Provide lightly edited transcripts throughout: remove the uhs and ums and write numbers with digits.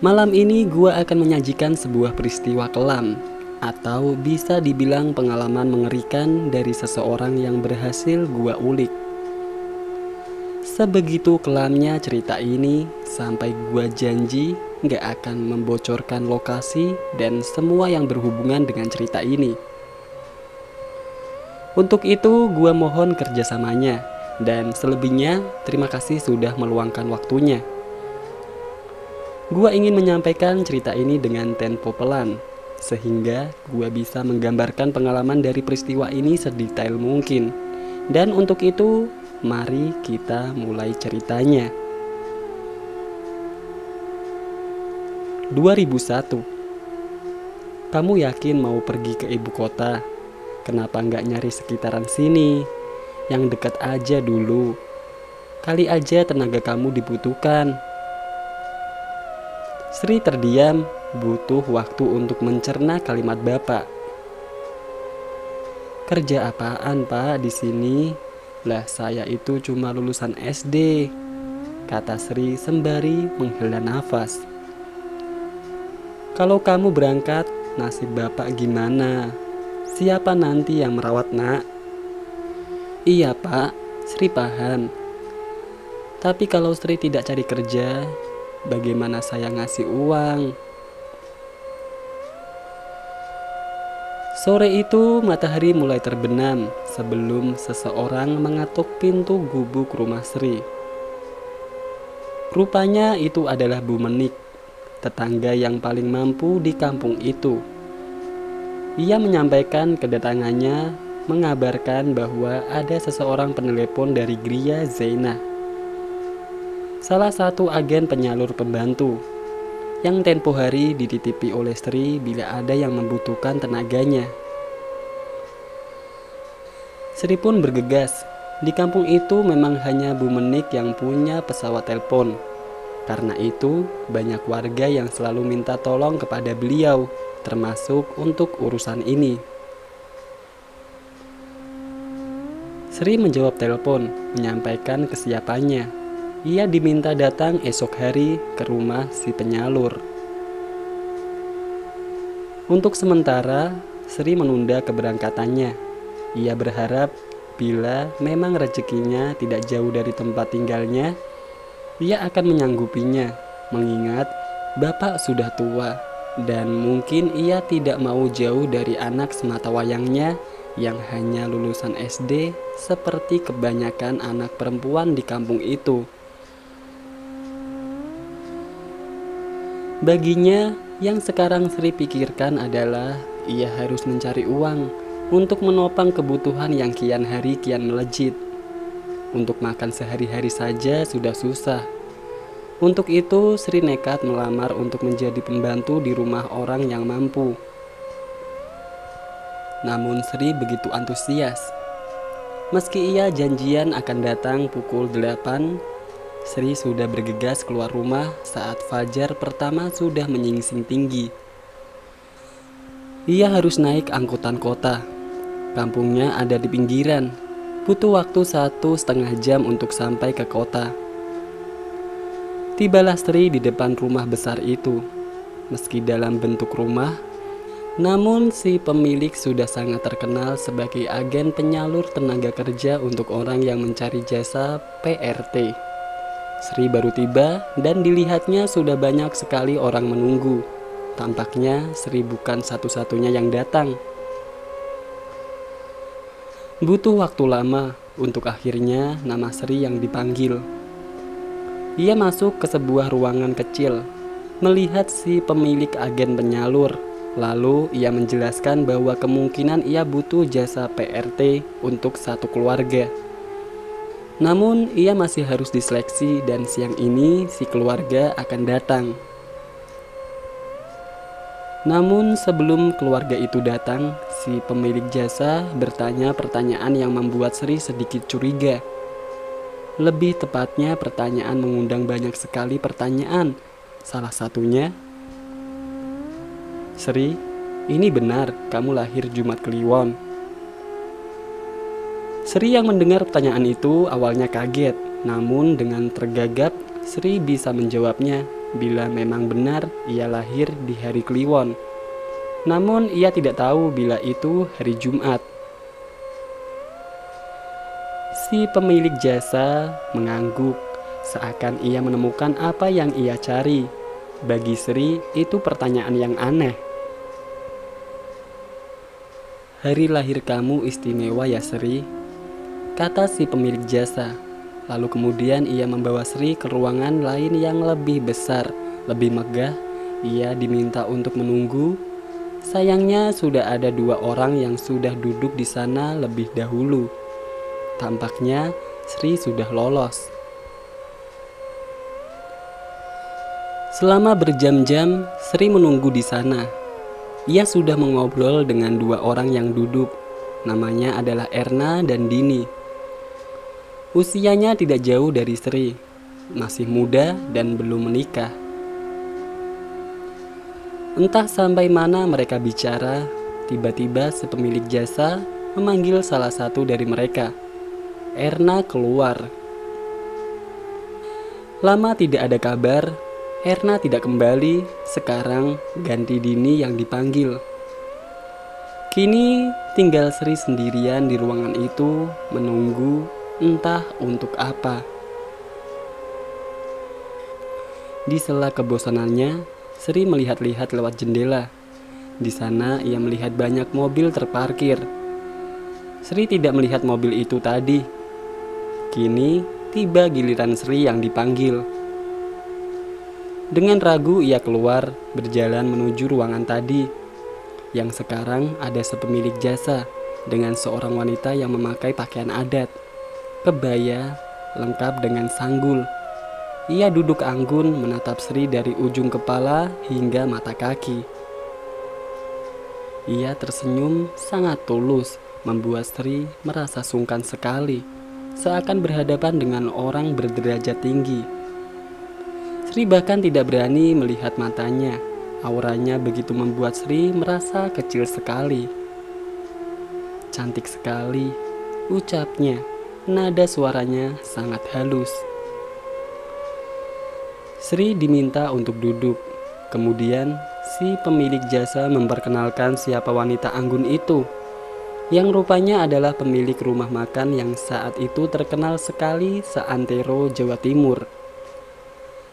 Malam ini gua akan menyajikan sebuah peristiwa kelam, atau bisa dibilang pengalaman mengerikan dari seseorang yang berhasil gua ulik. Sebegitu kelamnya cerita ini, sampai gua janji gak akan membocorkan lokasi dan semua yang berhubungan dengan cerita ini. Untuk itu gua mohon kerjasamanya, dan selebihnya terima kasih sudah meluangkan waktunya. Gua ingin menyampaikan cerita ini dengan tempo pelan, sehingga gua bisa menggambarkan pengalaman dari peristiwa ini sedetail mungkin. Dan untuk itu, mari kita mulai ceritanya. 2001. Kamu yakin mau pergi ke ibu kota? Kenapa nggak nyari sekitaran sini? Yang dekat aja dulu. Kali aja tenaga kamu dibutuhkan. Sri terdiam, butuh waktu untuk mencerna kalimat bapak. Kerja apaan pak di sini? Lah saya itu cuma lulusan SD, kata Sri sembari menghela nafas. Kalau kamu berangkat, nasib bapak gimana? Siapa nanti yang merawat nak? Iya pak, Sri paham. Tapi kalau Sri tidak cari kerja, bagaimana saya ngasih uang? Sore itu matahari mulai terbenam sebelum seseorang mengetuk pintu gubuk rumah Sri. Rupanya itu adalah Bu Menik, tetangga yang paling mampu di kampung itu. Ia menyampaikan kedatangannya, mengabarkan bahwa ada seseorang penelepon dari Gria Zainah, salah satu agen penyalur pembantu yang tempo hari dititipi oleh Sri bila ada yang membutuhkan tenaganya. Sri pun bergegas. Di kampung itu memang hanya Bu Menik yang punya pesawat telepon. Karena itu, banyak warga yang selalu minta tolong kepada beliau, termasuk untuk urusan ini. Sri menjawab telepon, menyampaikan kesiapannya. Ia diminta datang esok hari ke rumah si penyalur. Untuk sementara, Sri menunda keberangkatannya. Ia berharap bila memang rezekinya tidak jauh dari tempat tinggalnya, ia akan menyanggupinya, mengingat bapak sudah tua dan mungkin ia tidak mau jauh dari anak sematawayangnya yang hanya lulusan SD seperti kebanyakan anak perempuan di kampung itu. Baginya, yang sekarang Sri pikirkan adalah ia harus mencari uang untuk menopang kebutuhan yang kian hari kian melejit. Untuk makan sehari-hari saja sudah susah. Untuk itu, Sri nekat melamar untuk menjadi pembantu di rumah orang yang mampu. Namun Sri begitu antusias. Meski ia janjian akan datang pukul 8, Sri sudah bergegas keluar rumah saat fajar pertama sudah menyingsing tinggi. Ia harus naik angkutan kota. Kampungnya ada di pinggiran. Butuh waktu 1,5 jam untuk sampai ke kota. Tibalah Sri di depan rumah besar itu. Meski dalam bentuk rumah, namun si pemilik sudah sangat terkenal sebagai agen penyalur tenaga kerja untuk orang yang mencari jasa PRT. Sri baru tiba dan dilihatnya sudah banyak sekali orang menunggu. Tampaknya Sri bukan satu-satunya yang datang. Butuh waktu lama untuk akhirnya nama Sri yang dipanggil. Ia masuk ke sebuah ruangan kecil, melihat si pemilik agen penyalur. Lalu ia menjelaskan bahwa kemungkinan ia butuh jasa PRT untuk satu keluarga. Namun ia masih harus diseleksi dan siang ini si keluarga akan datang. Namun sebelum keluarga itu datang, si pemilik jasa bertanya pertanyaan yang membuat Sri sedikit curiga. Lebih tepatnya pertanyaan mengundang banyak sekali pertanyaan. Salah satunya, Sri, ini benar kamu lahir Jumat Kliwon? Sri yang mendengar pertanyaan itu awalnya kaget, namun dengan tergagap Sri bisa menjawabnya. bila memang benar ia lahir di hari Kliwon. Namun ia tidak tahu bila itu hari Jumat. Si pemilik jasa mengangguk, seakan ia menemukan apa yang ia cari. Bagi Sri itu pertanyaan yang aneh. "Hari lahir kamu istimewa ya Sri," kata si pemilik jasa. Lalu kemudian ia membawa Sri ke ruangan lain yang lebih besar, lebih megah. Ia diminta untuk menunggu. Sayangnya sudah ada 2 orang yang sudah duduk di sana lebih dahulu. Tampaknya Sri sudah lolos. Selama berjam-jam Sri menunggu di sana. Ia sudah mengobrol dengan 2 orang yang duduk. Namanya adalah Erna dan Dini. Usianya tidak jauh dari Sri, masih muda dan belum menikah. Entah sampai mana mereka bicara, tiba-tiba si pemilik jasa memanggil salah satu dari mereka. Erna keluar. Lama tidak ada kabar, Erna tidak kembali. Sekarang ganti Dini yang dipanggil. Kini tinggal Sri sendirian di ruangan itu, menunggu entah untuk apa. Di sela kebosanannya, Sri melihat-lihat lewat jendela. Di sana ia melihat banyak mobil terparkir. Sri tidak melihat mobil itu tadi. Kini tiba giliran Sri yang dipanggil. Dengan ragu ia keluar, berjalan menuju ruangan tadi, yang sekarang ada sepemilik jasa dengan seorang wanita yang memakai pakaian adat, kebaya lengkap dengan sanggul. Ia duduk anggun menatap Sri dari ujung kepala hingga mata kaki. Ia tersenyum sangat tulus, membuat Sri merasa sungkan sekali, seakan berhadapan dengan orang berderajat tinggi. Sri bahkan tidak berani melihat matanya. Auranya begitu membuat Sri merasa kecil sekali. Cantik sekali, ucapnya. Nada suaranya sangat halus. Sri diminta untuk duduk. Kemudian si pemilik jasa memperkenalkan siapa wanita anggun itu, yang rupanya adalah pemilik rumah makan yang saat itu terkenal sekali seantero Jawa Timur.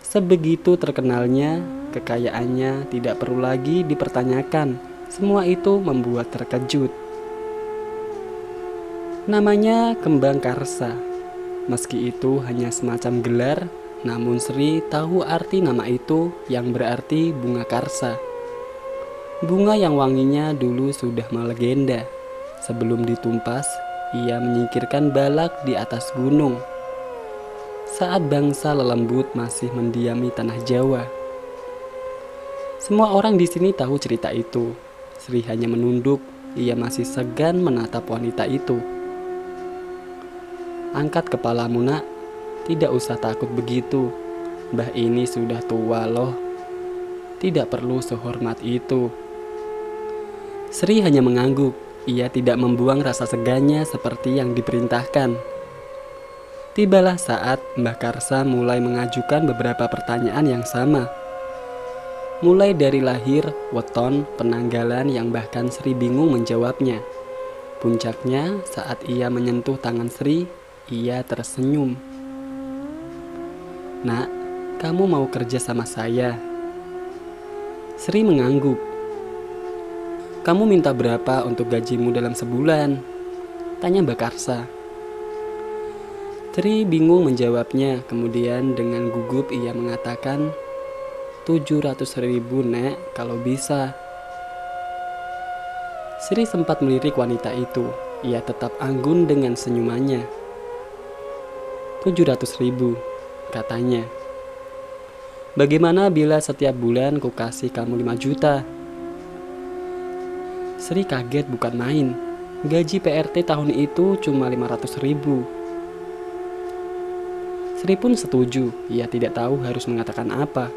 Sebegitu terkenalnya, kekayaannya tidak perlu lagi dipertanyakan. Semua itu membuat terkejut. Namanya Kembang Karsa. Meski itu hanya semacam gelar, namun Sri tahu arti nama itu yang berarti bunga karsa. Bunga yang wanginya dulu sudah melegenda. Sebelum ditumpas, ia menyingkirkan balak di atas gunung. Saat bangsa lelembut masih mendiami tanah Jawa. Semua orang di sini tahu cerita itu. Sri hanya menunduk, ia masih segan menatap wanita itu. "Angkat kepalamu nak, tidak usah takut begitu. Mbah ini sudah tua loh. Tidak perlu sehormat itu." Sri hanya mengangguk. Ia tidak membuang rasa segannya seperti yang diperintahkan. Tibalah saat Mbah Karsa mulai mengajukan beberapa pertanyaan yang sama. Mulai dari lahir, weton, penanggalan yang bahkan Sri bingung menjawabnya. Puncaknya saat ia menyentuh tangan Sri, ia tersenyum. "Nak, kamu mau kerja sama saya?" Sri mengangguk. "Kamu minta berapa untuk gajimu dalam sebulan?" tanya Mbak Karsa. Sri bingung menjawabnya. Kemudian dengan gugup ia mengatakan, 700.000 nek kalau bisa. Sri sempat melirik wanita itu. Ia tetap anggun dengan senyumannya. 700.000, katanya. "Bagaimana bila setiap bulan ku kasih kamu 5 juta? Sri kaget bukan main. Gaji PRT tahun itu cuma 500.000. Sri pun setuju. Ia tidak tahu harus mengatakan apa.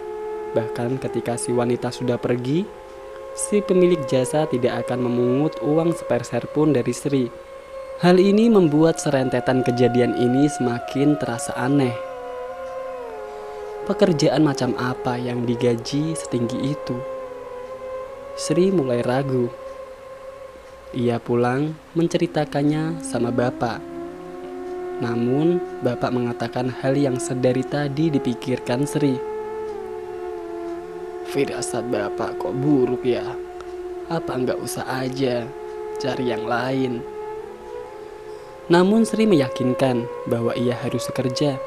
Bahkan ketika si wanita sudah pergi, si pemilik jasa tidak akan memungut uang sepeser pun dari Sri. Hal ini membuat serentetan kejadian ini semakin terasa aneh. Pekerjaan macam apa yang digaji setinggi itu? Sri mulai ragu. Ia pulang menceritakannya sama bapak. Namun, bapak mengatakan hal yang sedari tadi dipikirkan Sri. Firasat bapak kok buruk ya? Apa nggak usah aja cari yang lain? Namun Sri meyakinkan bahwa ia harus bekerja.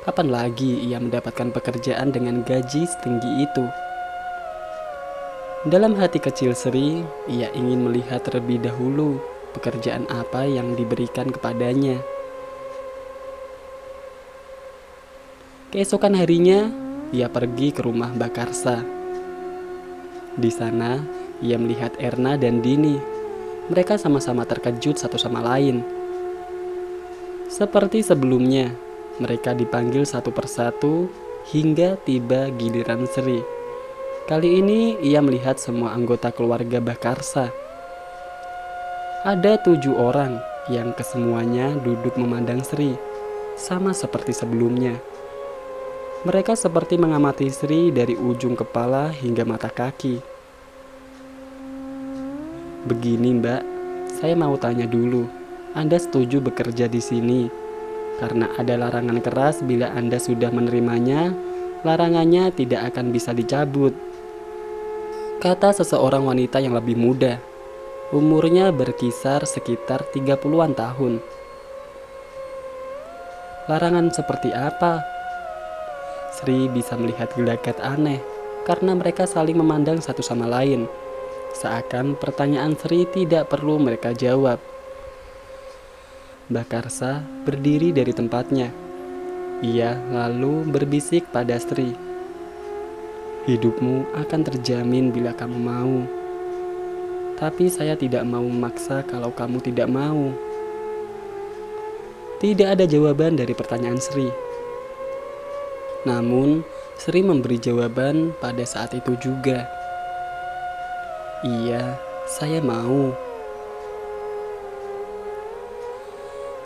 Kapan lagi ia mendapatkan pekerjaan dengan gaji setinggi itu? Dalam hati kecil Sri, ia ingin melihat terlebih dahulu pekerjaan apa yang diberikan kepadanya. Keesokan harinya, ia pergi ke rumah Mbak Karsa. Di sana, ia melihat Erna dan Dini. Mereka sama-sama terkejut satu sama lain. Seperti sebelumnya, mereka dipanggil satu persatu hingga tiba giliran Sri. Kali ini ia melihat semua anggota keluarga Mbah Karsa. Ada 7 orang yang kesemuanya duduk memandang Sri, sama seperti sebelumnya. Mereka seperti mengamati Sri dari ujung kepala hingga mata kaki. Begini Mbak, saya mau tanya dulu, Anda setuju bekerja di sini? Karena ada larangan keras bila Anda sudah menerimanya, larangannya tidak akan bisa dicabut. Kata seseorang wanita yang lebih muda. Umurnya berkisar sekitar 30-an tahun. Larangan seperti apa? Sri bisa melihat gelagat aneh karena mereka saling memandang satu sama lain. Seakan pertanyaan Sri tidak perlu mereka jawab. Mbak Karsa berdiri dari tempatnya. Ia lalu berbisik pada Sri. Hidupmu akan terjamin bila kamu mau. Tapi saya tidak mau memaksa kalau kamu tidak mau. Tidak ada jawaban dari pertanyaan Sri. Namun, Sri memberi jawaban pada saat itu juga. Iya, saya mau.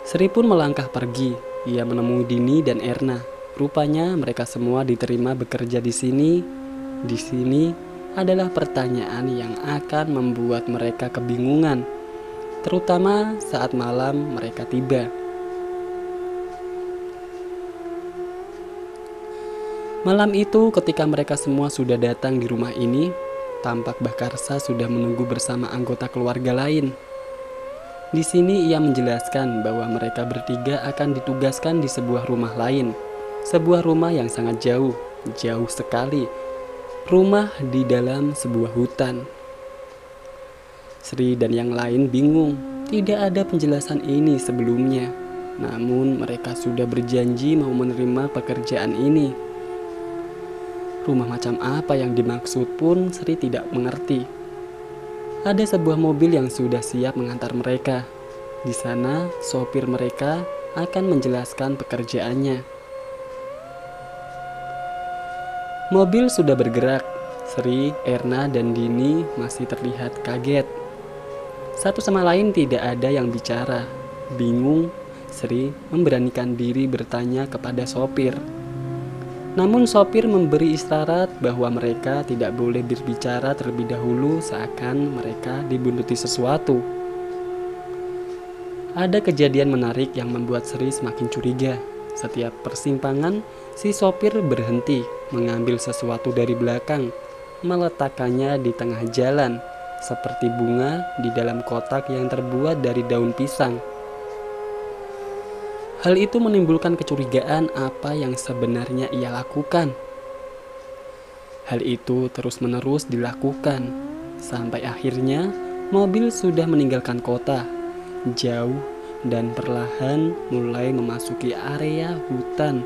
Sri pun melangkah pergi. Ia menemui Dini dan Erna. Rupanya mereka semua diterima bekerja di sini. Di sini adalah pertanyaan yang akan membuat mereka kebingungan, terutama saat malam mereka tiba. Malam itu ketika mereka semua sudah datang di rumah ini, tampak Mbah Karsa sudah menunggu bersama anggota keluarga lain. Di sini ia menjelaskan bahwa mereka bertiga akan ditugaskan di sebuah rumah lain, sebuah rumah yang sangat jauh, jauh sekali. Rumah di dalam sebuah hutan. Sri dan yang lain bingung, tidak ada penjelasan ini sebelumnya. Namun mereka sudah berjanji mau menerima pekerjaan ini. Rumah macam apa yang dimaksud pun Sri tidak mengerti. Ada sebuah mobil yang sudah siap mengantar mereka. Di sana sopir mereka akan menjelaskan pekerjaannya. Mobil sudah bergerak. Sri, Erna, dan Dini masih terlihat kaget. Satu sama lain tidak ada yang bicara. Bingung, Sri memberanikan diri bertanya kepada sopir. Namun sopir memberi isyarat bahwa mereka tidak boleh berbicara terlebih dahulu seakan mereka dibuntuti sesuatu. Ada kejadian menarik yang membuat Sri semakin curiga. Setiap persimpangan, si sopir berhenti, mengambil sesuatu dari belakang, meletakkannya di tengah jalan, seperti bunga di dalam kotak yang terbuat dari daun pisang. Hal itu menimbulkan kecurigaan apa yang sebenarnya ia lakukan. Hal itu terus-menerus dilakukan, sampai akhirnya mobil sudah meninggalkan kota, jauh dan perlahan mulai memasuki area hutan.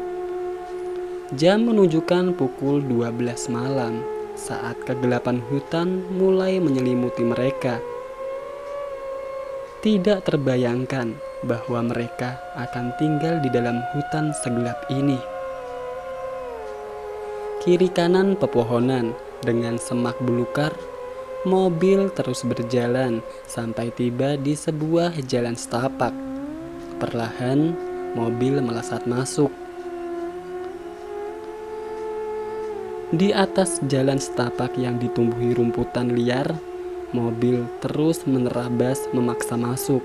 Jam menunjukkan pukul 12 malam saat kegelapan hutan mulai menyelimuti mereka. Tidak terbayangkan bahwa mereka akan tinggal di dalam hutan segelap ini. Kiri kanan pepohonan dengan semak belukar, mobil terus berjalan sampai tiba di sebuah jalan setapak. Perlahan, mobil melesat masuk. Di atas jalan setapak yang ditumbuhi rumputan liar, mobil terus menerabas memaksa masuk.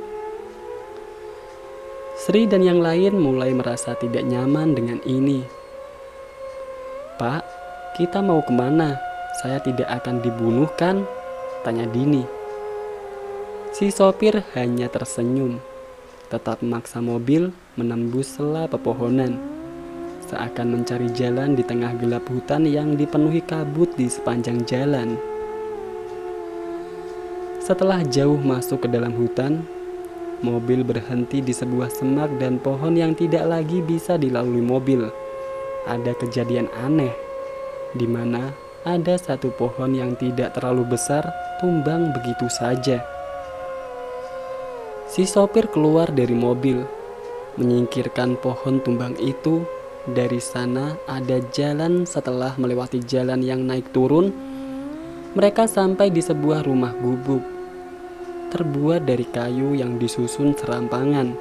Sri dan yang lain mulai merasa tidak nyaman dengan ini. "Pak, kita mau kemana? Saya tidak akan dibunuh kan?" tanya Dini. Si sopir hanya tersenyum, tetap memaksa mobil menembus sela pepohonan, seakan mencari jalan di tengah gelap hutan yang dipenuhi kabut di sepanjang jalan. Setelah jauh masuk ke dalam hutan, mobil berhenti di sebuah semak dan pohon yang tidak lagi bisa dilalui mobil. Ada kejadian aneh, di mana ada satu pohon yang tidak terlalu besar tumbang begitu saja. Si sopir keluar dari mobil, menyingkirkan pohon tumbang itu. Dari sana ada jalan. Setelah melewati jalan yang naik turun, mereka sampai di sebuah rumah gubuk, terbuat dari kayu yang disusun serampangan.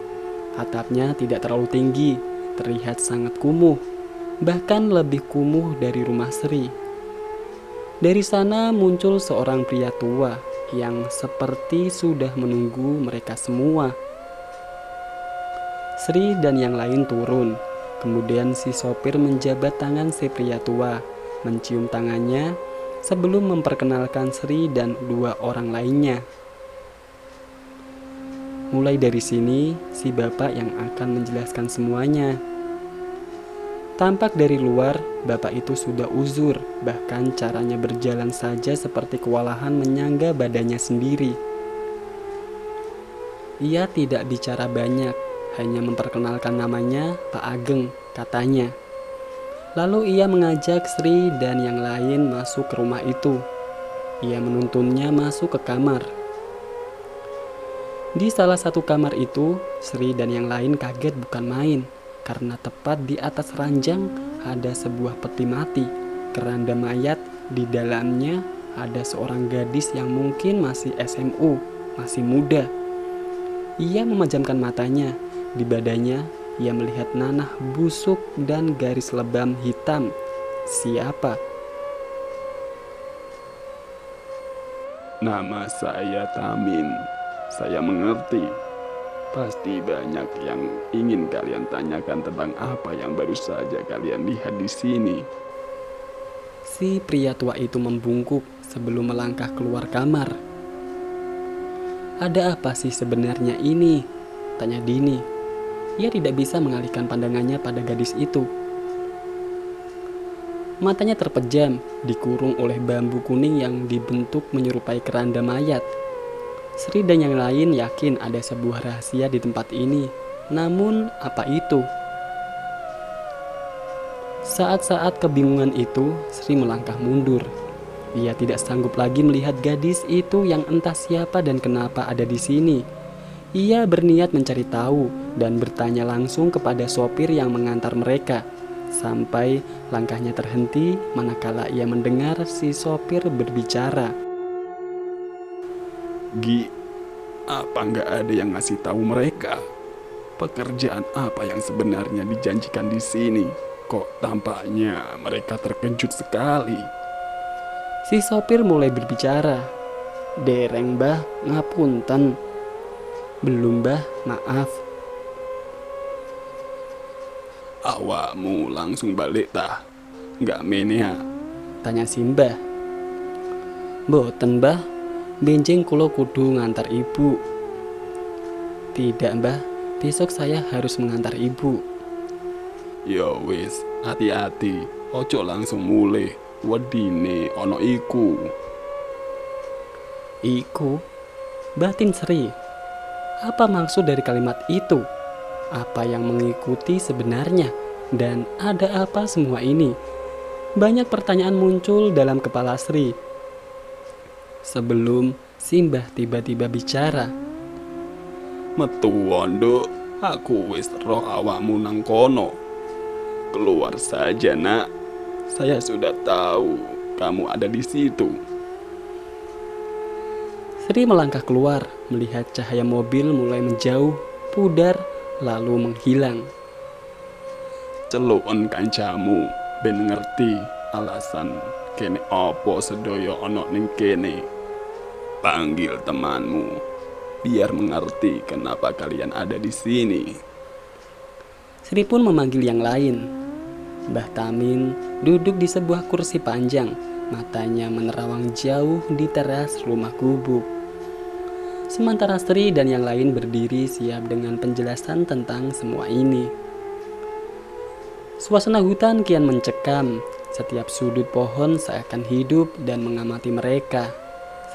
Atapnya tidak terlalu tinggi, terlihat sangat kumuh, bahkan lebih kumuh dari rumah Sri. Dari sana muncul seorang pria tua yang seperti sudah menunggu mereka semua. Sri dan yang lain turun. Kemudian si sopir menjabat tangan si pria tua, mencium tangannya sebelum memperkenalkan Sri dan dua orang lainnya. Mulai dari sini, si bapak yang akan menjelaskan semuanya. Tampak dari luar, bapak itu sudah uzur, bahkan caranya berjalan saja seperti kewalahan menyangga badannya sendiri. Ia tidak bicara banyak, hanya memperkenalkan namanya Pak Ageng, katanya. Lalu ia mengajak Sri dan yang lain masuk ke rumah itu. Ia menuntunnya masuk ke kamar. Di salah satu kamar itu, Sri dan yang lain kaget bukan main, karena tepat di atas ranjang ada sebuah peti mati, keranda mayat. Di dalamnya ada seorang gadis yang mungkin masih SMU, masih muda. Ia memejamkan matanya. Di badannya ia melihat nanah busuk dan garis lebam hitam. Siapa? Nama saya Tamin. Saya mengerti. Pasti banyak yang ingin kalian tanyakan tentang apa yang baru saja kalian lihat di sini. Si pria tua itu membungkuk sebelum melangkah keluar kamar. "Ada apa sih sebenarnya ini?" tanya Dini. Ia tidak bisa mengalihkan pandangannya pada gadis itu. Matanya terpejam, dikurung oleh bambu kuning yang dibentuk menyerupai keranda mayat. Sri dan yang lain yakin ada sebuah rahasia di tempat ini. Namun apa itu? Saat-saat kebingungan itu, Sri melangkah mundur. Ia tidak sanggup lagi melihat gadis itu yang entah siapa dan kenapa ada di sini. Ia berniat mencari tahu dan bertanya langsung kepada sopir yang mengantar mereka. Sampai langkahnya terhenti manakala ia mendengar si sopir berbicara. Gi, apa nggak ada yang ngasih tahu mereka? Pekerjaan apa yang sebenarnya dijanjikan di sini? Kok tampaknya mereka terkejut sekali. Si sopir mulai berbicara. "Dereng Mbah, ngapunten." "Belum Mbah, maaf." Awakmu langsung balik tah? Nggak menea? tanya si Mbah. "Mboten Mbah, benjing kulo kudu ngantar ibu." "Tidak Mbah, besok saya harus mengantar ibu." Ya wis, hati-hati. Ojo langsung mulih. Wedine ono iku. "Iku?" batin Sri. Apa maksud dari kalimat itu? Apa yang mengikuti sebenarnya? Dan ada apa semua ini? Banyak pertanyaan muncul dalam kepala Sri. Sebelum Simbah tiba-tiba bicara. Metu wondo, aku wis roh awakmu nang kono. Keluar saja nak. Saya sudah tahu kamu ada di situ. Sri melangkah keluar, melihat cahaya mobil mulai menjauh, pudar, lalu menghilang. Celukon kancamu, ben ngerti alasan kene opo sedaya ana ning kene. Panggil temanmu biar mengerti kenapa kalian ada di sini. Sri pun memanggil yang lain. Mbah Tamin duduk di sebuah kursi panjang, matanya menerawang jauh di teras rumah gubuk. Sementara Sri dan yang lain berdiri siap dengan penjelasan tentang semua ini. Suasana hutan kian mencekam, setiap sudut pohon seakan hidup dan mengamati mereka.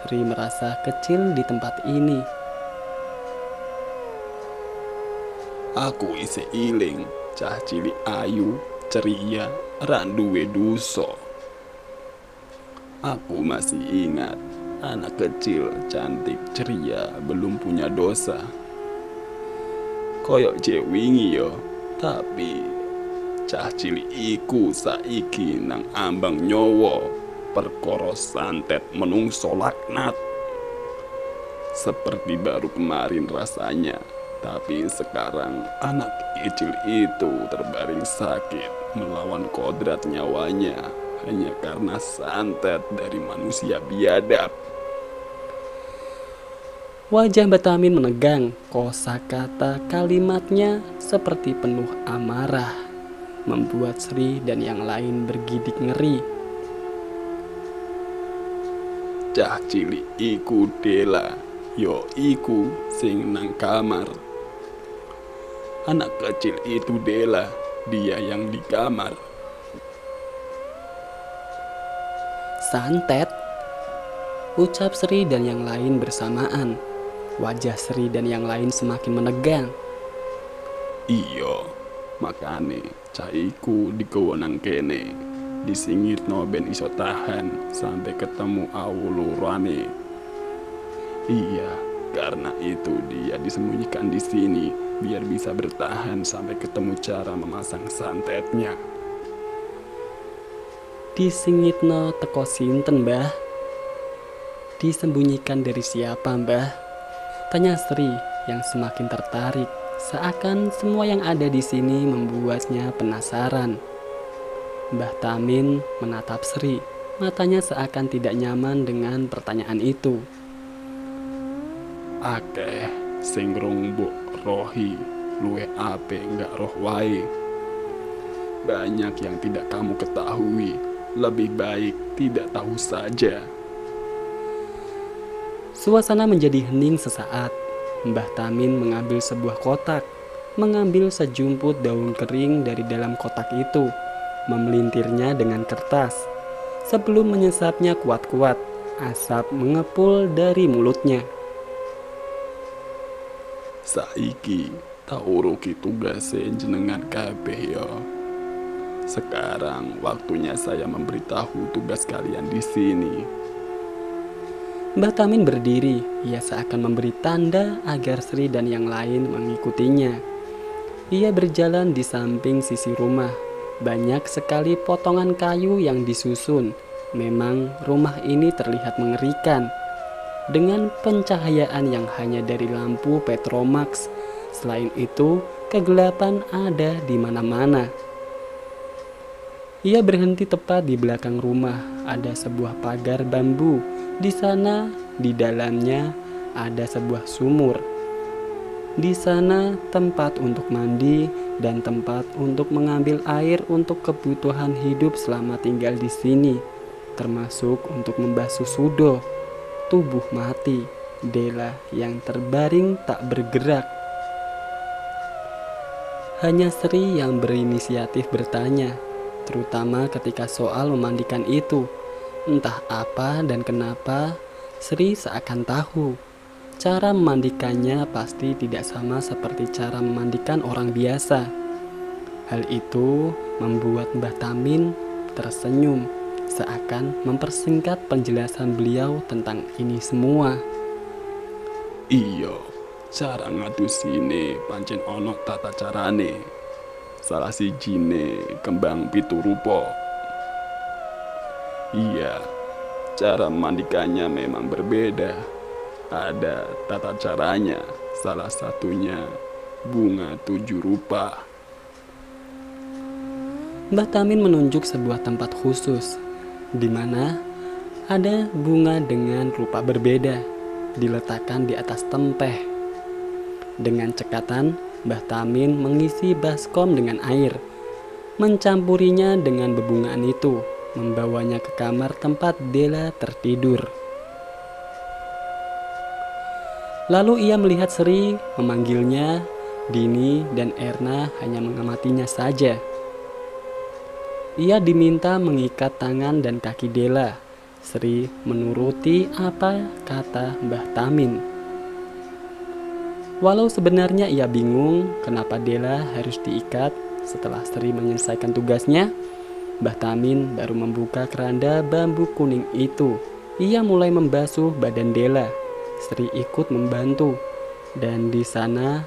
Sri merasa kecil di tempat ini. Aku isih iling, cah cilik ayu, ceria, randuwe duso. Aku masih ingat, anak kecil, cantik, ceria, belum punya dosa. Koyok cewingi yo, tapi cah cilik iku saiki nang ambang nyowo, perkara santet menungso laknat. Seperti baru kemarin rasanya, tapi sekarang anak kecil itu terbaring sakit melawan kodrat nyawanya hanya karena santet dari manusia biadab. Wajah Mbah Tamin menegang, kosakata kalimatnya seperti penuh amarah, membuat Sri dan yang lain bergidik ngeri. Cah cilik iku Dela, yo iku sing nang kamar. Anak kecil itu Dela, dia yang di kamar. Santet, ucap Sri dan yang lain bersamaan. Wajah Sri dan yang lain semakin menegang. Iyo, makane cah iku digawa nang kene. Disingitno ben iso tahan sampai ketemu awulurane. Iya, karena itu dia disembunyikan di sini biar bisa bertahan sampai ketemu cara memasang santetnya. Disingitno teko sinten, Mbah? Disembunyikan dari siapa, Mbah? Tanya Sri yang semakin tertarik, seakan semua yang ada di sini membuatnya penasaran. Mbah Tamin menatap Sri, matanya seakan tidak nyaman dengan pertanyaan itu. Akeh sing mbok rohi, luwe ape nggak roh wae. Banyak yang tidak kamu ketahui, lebih baik tidak tahu saja. Suasana menjadi hening sesaat. Mbah Tamin mengambil sebuah kotak, mengambil sejumput daun kering dari dalam kotak itu, memelintirnya dengan kertas. Sebelum menyesapnya kuat-kuat, asap mengepul dari mulutnya. Saiki tak uruki tugas jenengan kabeh ya. Sekarang waktunya saya memberitahu tugas kalian di sini. Mbah Tamin berdiri, ia seakan memberi tanda agar Sri dan yang lain mengikutinya. Ia berjalan di samping sisi rumah. Banyak sekali potongan kayu yang disusun. Memang rumah ini terlihat mengerikan. Dengan pencahayaan yang hanya dari lampu Petromax. Selain itu, kegelapan ada di mana-mana. Ia berhenti tepat di belakang rumah. Ada sebuah pagar bambu. Di sana, di dalamnya ada sebuah sumur. Di sana tempat untuk mandi dan tempat untuk mengambil air untuk kebutuhan hidup selama tinggal di sini, termasuk untuk membasuh sudo, tubuh mati, Dela yang terbaring tak bergerak. Hanya Sri yang berinisiatif bertanya, terutama ketika soal memandikan itu. Entah apa dan kenapa, Sri seakan tahu. Cara memandikannya pasti tidak sama seperti cara memandikan orang biasa. Hal itu membuat Mbah Tamin tersenyum, seakan mempersingkat penjelasan beliau tentang ini semua. Iya, cara ngadusine pancen ono tata carane. Salah sijine kembang piturupa. Iya, cara memandikannya memang berbeda. Ada tata caranya, salah satunya bunga 7 rupa. Mbah Tamin menunjuk sebuah tempat khusus di mana ada bunga dengan rupa berbeda diletakkan di atas tempeh. Dengan cekatan, Mbah Tamin mengisi baskom dengan air, mencampurinya dengan bebungaan itu, membawanya ke kamar tempat Della tertidur. Lalu ia melihat Sri memanggilnya. Dini dan Erna hanya mengamatinya saja. Ia diminta mengikat tangan dan kaki Della. Sri menuruti apa kata Mbah Tamin. Walau sebenarnya ia bingung kenapa Della harus diikat, setelah Sri menyelesaikan tugasnya, Mbah Tamin baru membuka keranda bambu kuning itu. Ia mulai membasuh badan Della. Sri ikut membantu, dan di sana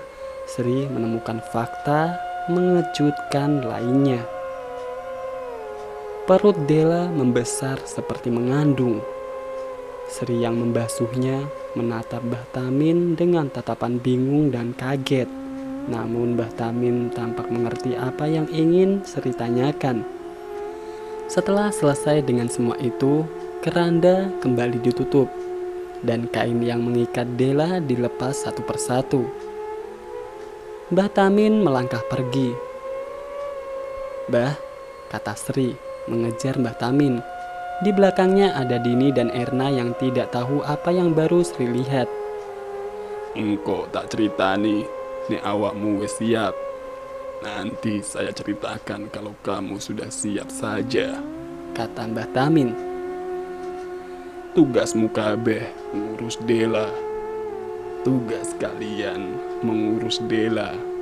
Sri menemukan fakta mengejutkan lainnya. Perut Della membesar seperti mengandung. Sri yang membasuhnya menatap Mbah Tamin dengan tatapan bingung dan kaget. Namun Mbah Tamin tampak mengerti apa yang ingin Sri tanyakan. Setelah selesai dengan semua itu, keranda kembali ditutup dan kain yang mengikat Della dilepas satu persatu. Mbah Tamin melangkah pergi. "Bah," kata Sri mengejar Mbah Tamin. Di belakangnya ada Dini dan Erna yang tidak tahu apa yang baru Sri lihat. Engkau tak ceritani, nek awakmu wis siap. Nanti saya ceritakan kalau kamu sudah siap saja, kata Mbah Tamin. Tugasmu kabeh ngurus Della. Tugas kalian mengurus Della.